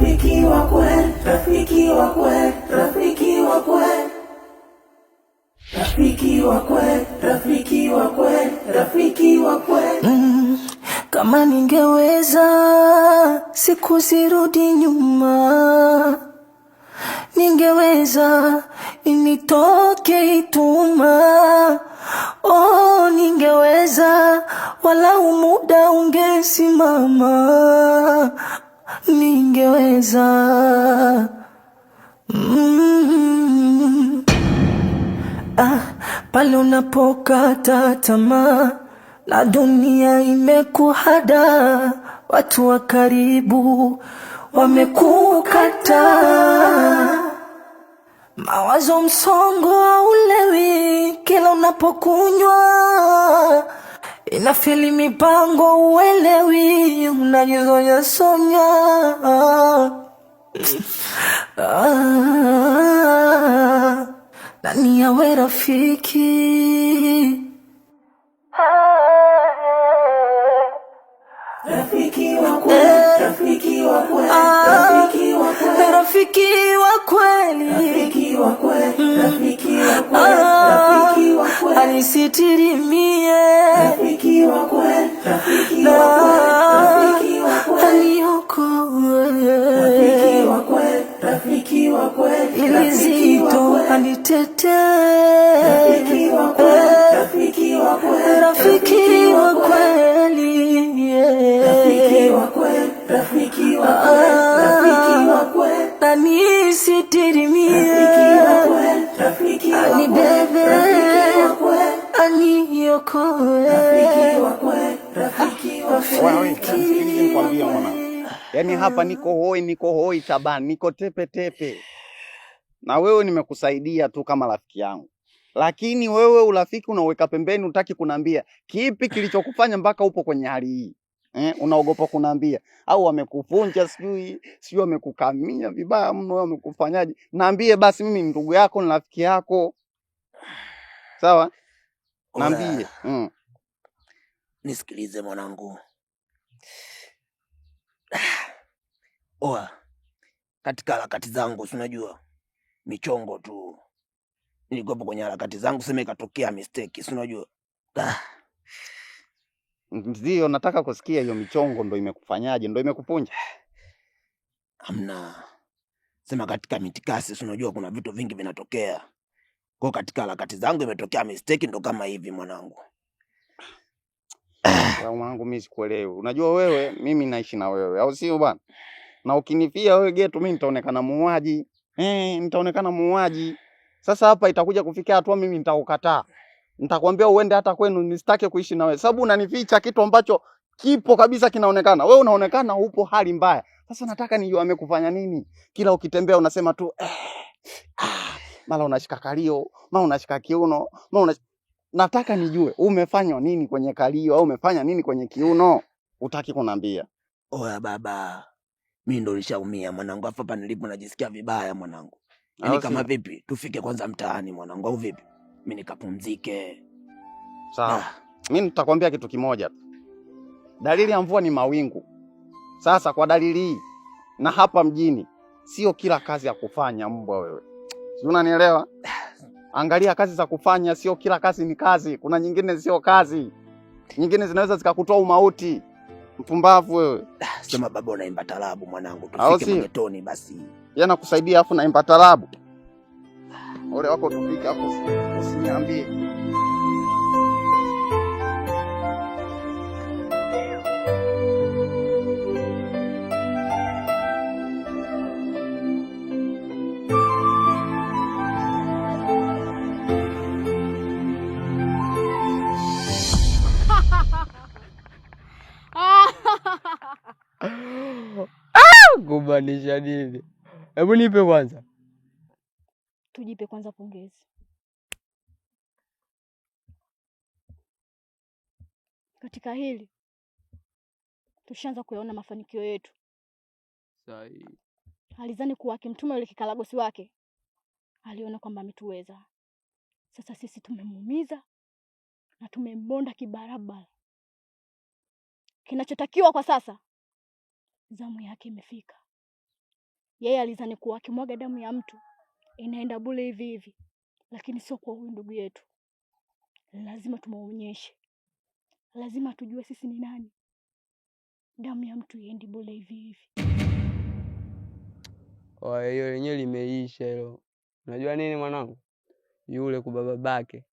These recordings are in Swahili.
rafiki wa kweli, rafiki wa kweli, rafiki wa kweli, rafiki wa kweli, rafiki wa kweli, rafiki wa kweli. Kama ningeweza siku zirudi nyuma, ningeweza initoke Ituma. Oh, ningeweza walau muda ungesimama, ningeweza. Pale unapokata tamaa na dunia imekuhada, watu wa karibu wamekukata, mawazo msongo hauelewi, kila unapokunywa inafeli mipango uelewi, unajizonya sonya. Nani awe rafiki? Rafiki wa kweli, rafiki wa kweli, rafiki wa kweli, rafiki wa kweli, rafiki wa kweli, rafiki wa kweli, rafiki wa kweli, anisitiri mie, rafiki wa kweli, rafiki wa kweli, rafiki wa kweli, aniokoe, rafiki wa kweli, rafiki wa kweli, ilizito anitetee, rafiki wa kweli, rafiki wa kweli, rafiki wa kweli, rafiki wa kweli, rafiki wa kweli, rafiki wa kweli, anisitirimie, rafiki wa kweli, rafiki wa kweli, anibebe, rafiki wa kweli, aniokoe, rafiki wa kweli, rafiki wa kweli. Nikwambia mwana, yaani hapa niko hoi Shabani, niko tepe. Na wewe nimekusaidia tu kama rafiki yangu. Lakini wewe urafiki unaweka pembeni, utaki kunambia kipi kilichokufanya mpaka upo kwenye hali hii. Unaogopa kunambia au wamekuvunja sijui wamekukamia vibaya mno, wamekufanyaje? Naambie basi, mimi ni ndugu yako, ni rafiki yako. Sawa? Naambie. Nisikilize mwanangu. Katika harakati zangu unajua michongo tu. Nilikuwa kwenye harakati zangu, sema ikatokea mistake, unajua. Ndio nataka kusikia hiyo michongo ndo imekufanyaje, ndo imekupunja? Hamna. Sema katika mitikasi unajua kuna vitu vingi vinatokea. Kwa katika harakati zangu imetokea mistake, ndo kama hivi mwanangu. Mwanangu mimi sikuelewi. Unajua wewe, mimi naishi na wewe, au sio bwana? Na ukinifia wewe geto, mimi nitaonekana muuaji. Nitaonekana muuaji. Sasa hapa itakuja kufikia hatua mimi nitakukataa. Nitakwambia uende hata kwenu, nisitake kuishi na wewe. Sababu unanificha kitu ambacho kipo kabisa kinaonekana. Wewe unaonekana upo hali mbaya. Sasa nataka nijue amekufanya nini? Kila ukitembea unasema tu mara unashika kalio, mara unashika kiuno, nataka nijue umefanywa nini kwenye kalio au umefanya nini kwenye kiuno? Utaki kunambia. Oya baba, mimi ndo nishaumia mwanangu, hapa nilipo najisikia vibaya mwanangu. Yaani kama vipi tufike kwanza mtaani mwanangu, au vipi? Mimi nikapumzike. Sawa. Mimi nitakwambia kitu kimoja tu. Dalili ya mvua ni mawingu. Sasa kwa dalili hii na hapa mjini sio kila kazi ya kufanya mbwa wewe. Si unanielewa? Angalia kazi za kufanya, sio kila kazi ni kazi. Kuna nyingine sio kazi. Nyingine zinaweza zikakutoa umauti. Mpumbavu wewe. Sema baba unaimba tarabu mwanangu, tufike magetoni basi. Yana kusaidia afu naimba tarabu. Ole wako tupike hapo, usiniambie. Kumaanisha nini? Hebu nipe kwanza. Tujipe kwanza pongezi. Katika hili tushaanza kuyaona mafanikio yetu. Sahi. Alizani kuwa akimtuma yule kikalagosi wake, aliona kwamba ametuweza. Sasa sisi tumemuumiza na tumembonda kibarabara. Kinachotakiwa kwa sasa, zamu yake imefika. Yeye alizani kuwa akimwaga damu ya mtu inaenda bure hivi hivi, lakini sio kwa huyu ndugu yetu. Lazima tumuonyeshe, lazima tujue sisi ni nani. Damu ya mtu iendi bure hivi hivi. Hiyo lenyewe limeisha hilo. Unajua nini mwanangu? Yule kwa babake,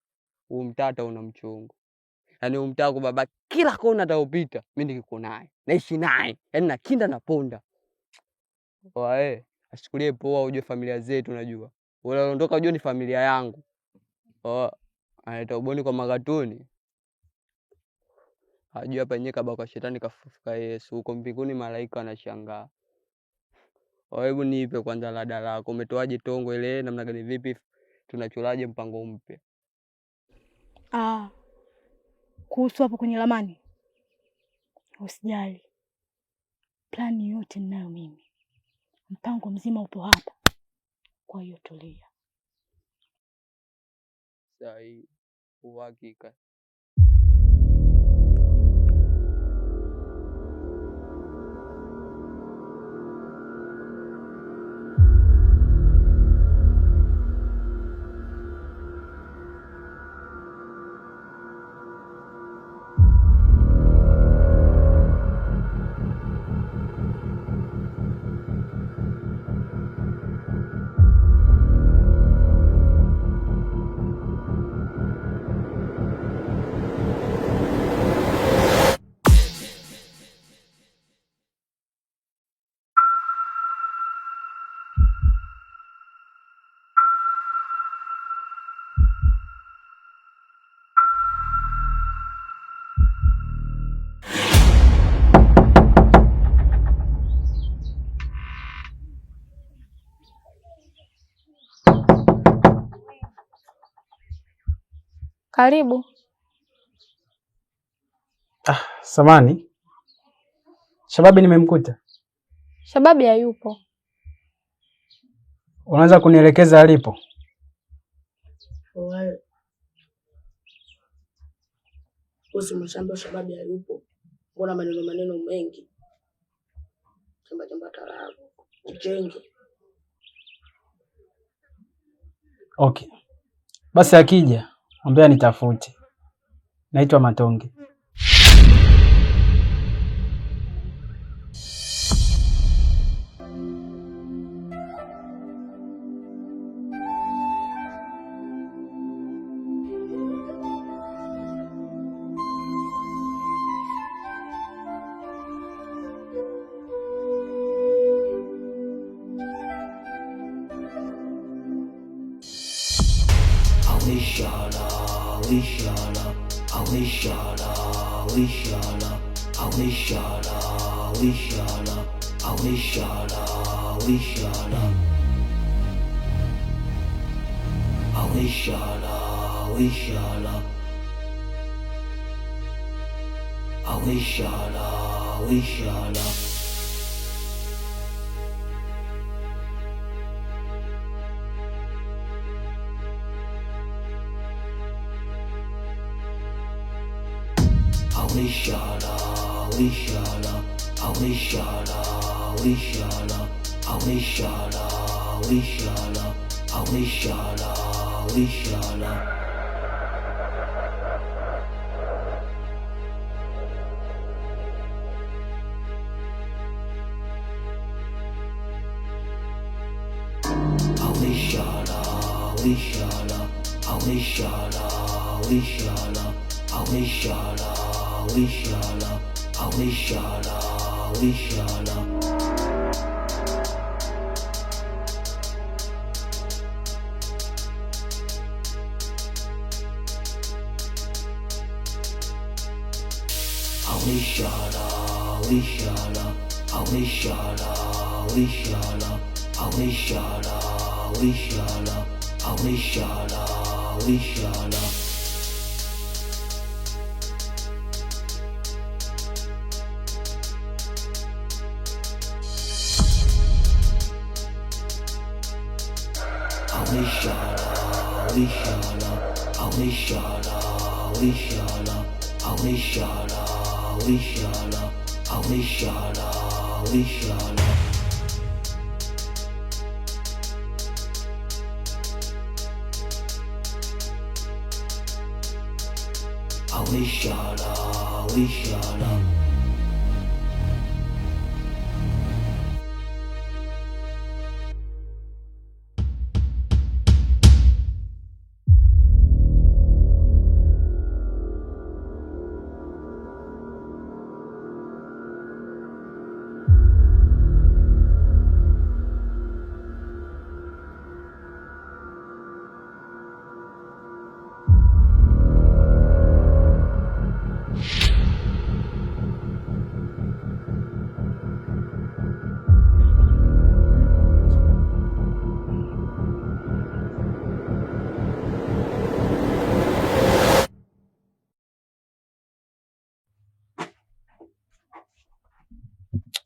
mtata una mchungu. Yaani mtaa kwa babake kila kona ataupita, mimi niko naye. Naishi naye. Yaani nakinda na ponda. Asichukulie poa, ujue familia zetu unajua. Wale ondoka ujue ni familia yangu. Anaita uboni kwa magatuni. Hajui hapa yenyewe kaba kwa shetani kafufuka Yesu. Huko mbinguni malaika wanashangaa. Hebu nipe kwanza lada lako. Umetoaje tongo ile namna gani vipi? Tunacholaje mpango mpya? Kuhusu hapo kwenye ramani. Usijali. Plani yote ninayo mimi. Mpango mzima upo hapa. Kwa hiyo tulia. Sahi, uhakika. Karibu. Samani. Shababi nimemkuta. Shababi hayupo. Unaweza kunielekeza alipo? Usimshamba Shababi hayupo. Mbona maneno mengi? Chamba tarabu. Jenge. Okay. Basi akija, mwambie nitafute. Naitwa Matonge.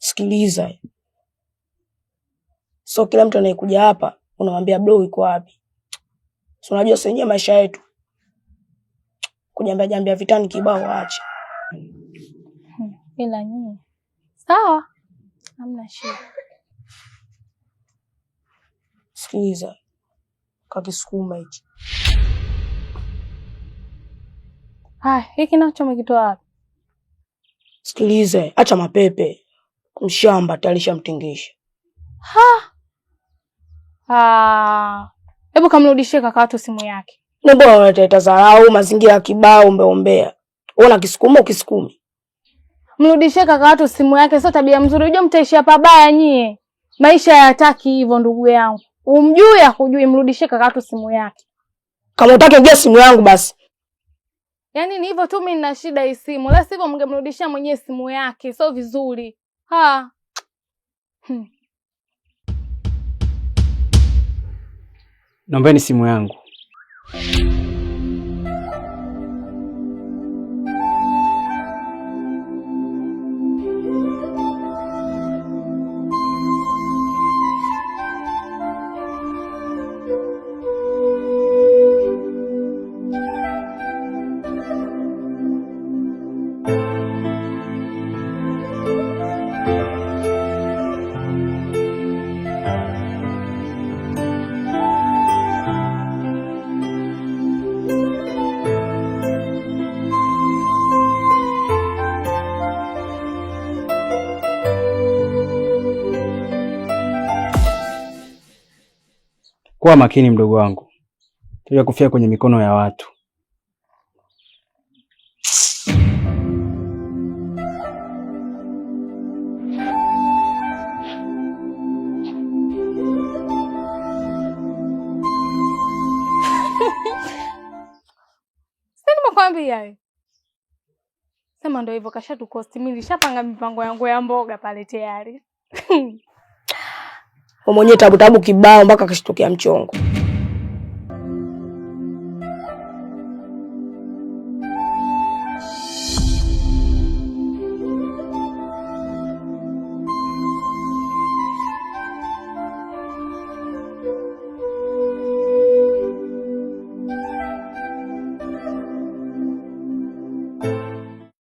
Sikiliza, so kila mtu anayekuja hapa unamwambia bro yuko wapi? So unajua senye maisha yetu kujambia vitani kibao waache. Ila nyie sawa, hamna shida. Sikiliza, kakisukuma hichi. Hiki nacho umekitoa wapi? Sikiliza, acha mapepe. Mshamba talisha mtingisha. Hebu kamrudishie kaka watu simu yake. Mbona unaleta dharau, mazingira kibao umeombea. Una kisukuma ukisukumi. Mrudishie kaka watu simu yake, sio tabia mzuri. Unajua mtaishia pabaya nyie. Maisha hayataki hivyo ndugu yangu. Umjui akujui, mrudishie kaka watu simu yake. Kama utaki ongea simu yangu basi. Yaani ni hivyo tu, mimi nina shida hii simu. La sivyo mngemrudishia mwenyewe simu yake, sio vizuri. Naombeni simu yangu. Kuwa makini mdogo wangu. Tuja kufia kwenye mikono ya watu. Sasa nimekwambia sema ndio hivyo, kashatukosti. Mimi nilishapanga mipango yangu ya mboga pale tayari. Mwenye tabu kibao mpaka kashitokea mchongo.